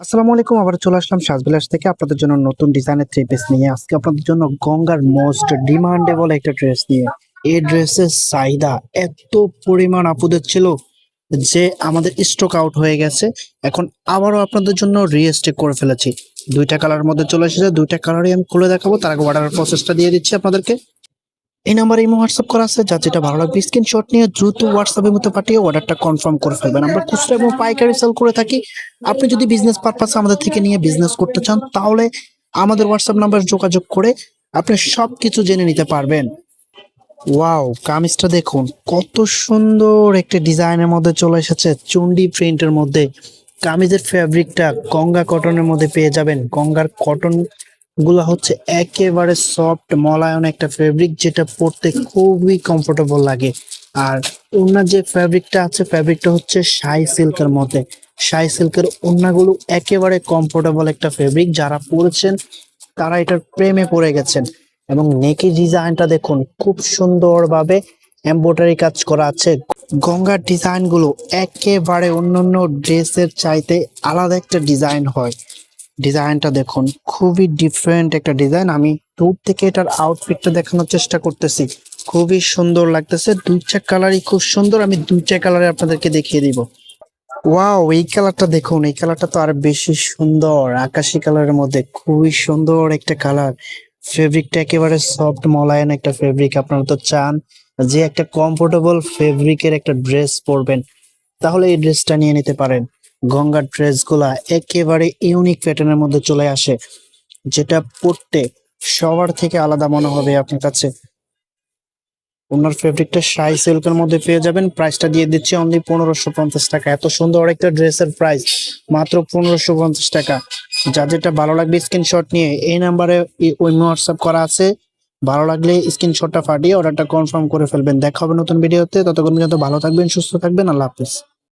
আসসালামু আলাইকুম। আবার চলে আসলাম সাজবিলাস থেকে আপনাদের জন্য নতুন ডিজাইনের থ্রি পিস নিয়ে। আজকে আপনাদের জন্য গঙ্গার মোস্ট ডিমান্ডেবল একটা ড্রেস নিয়ে। এই ড্রেসের চাহিদা এত পরিমাণ আপুদের ছিল যে আমাদের স্টক আউট হয়ে গেছে। এখন আবারও আপনাদের জন্য রিস্টক করে ফেলেছি। দুইটা কালার মধ্যে চলে এসেছে, দুইটা কালারই আমি খুলে দেখাবো। তার আগে অর্ডারের প্রসেসটা দিয়ে দিচ্ছি আপনাদেরকে। এই নাম্বারে ইমো হোয়াটসঅ্যাপ করা আছে, যার যেটা ভালো লাগবে স্ক্রিনশট নিয়ে দ্রুত হোয়াটসঅ্যাপের মধ্যে পাঠিয়ে অর্ডারটা কনফার্ম করে ফেলবেন। আমরা খুচরা এবং পাইকারি সেল করে থাকি। আপনি যদি বিজনেস পারপাসে আমাদের থেকে নিয়ে বিজনেস করতে চান, তাহলে আমাদের হোয়াটসঅ্যাপ নাম্বার যোগাযোগ করে আপনি সবকিছু জেনে নিতে পারবেন। ওয়াও, কামিজটা দেখুন কত সুন্দর একটা ডিজাইনের মধ্যে চলে এসেছে, চুন্ডি প্রিন্টের মধ্যে। কামিজের ফ্যাব্রিকটা গঙ্গা কটনের মধ্যে পেয়ে যাবেন। গঙ্গার কটন গুলা হচ্ছে একেবারে সফট মলায়ন একটা ফেব্রিক, যেটা পরতে খুবই কমফোর্টেবল লাগে। আর ওনার যে ফ্যাব্রিকটা আছে, ফ্যাব্রিকটা হচ্ছে শাই সিল্কের মধ্যে। শাই সিল্কের ওড়নাগুলো একেবারে কমফোর্টেবল একটা ফেব্রিক, যারা পরেছেন তারা এটার প্রেমে পড়ে গেছেন। এবং নেকি ডিজাইনটা দেখুন, খুব সুন্দরভাবে এমব্রয়ডারি কাজ করা আছে। গঙ্গার ডিজাইন গুলো একেবারে অন্যান্য ড্রেসের চাইতে আলাদা একটা ডিজাইন হয়। ডিজাইনটা দেখুন, খুবই ডিফারেন্ট একটা ডিজাইন। আমি দূর থেকে এটার আউটফিটটা দেখানোর চেষ্টা করতেছি, খুবই সুন্দর লাগতেছে। দুইটা কালারই খুব সুন্দর, আমি দুইটা কালারে আপনাদেরকে দেখিয়ে দিব। ওয়াও, এই কালারটা দেখুন, এই কালারটা তো আর বেশি সুন্দর। আকাশি কালারের মধ্যে খুবই সুন্দর একটা কালার। ফেব্রিকটা একেবারে সফট মলায়ন একটা ফেব্রিক। আপনারা তো চান যে একটা কমফোর্টেবল ফেব্রিকের একটা ড্রেস পরবেন, তাহলে এই ড্রেসটা নিয়ে নিতে পারেন। গঙ্গার ড্রেসগুলা একেবারে ইউনিক প্যাটার্নের মধ্যে চলে আসে, যেটা পরতে সবার থেকে আলাদা মনে হবে আপনার কাছে। ওনার ফেব্রিকটা শাই সিল্কের মধ্যে পেয়ে যাবেন। প্রাইসটা দিয়ে দিচ্ছি অনলি 1550 টাকা। এত সুন্দর একটা ড্রেসের প্রাইস মাত্র 1550 টাকা। যা যেটা ভালো লাগবে স্ক্রিনশট নিয়ে এই নাম্বারে ওই হোয়াটসঅ্যাপ করা আছে। ভালো লাগলে স্ক্রিনশটটা ফাটিয়ে অর্ডারটা কনফার্ম করে ফেলবেন। দেখা হবে নতুন ভিডিওতে। ততক্ষণ পর্যন্ত ভালো থাকবেন, সুস্থ থাকবেন। আল্লাহ হাফিজ।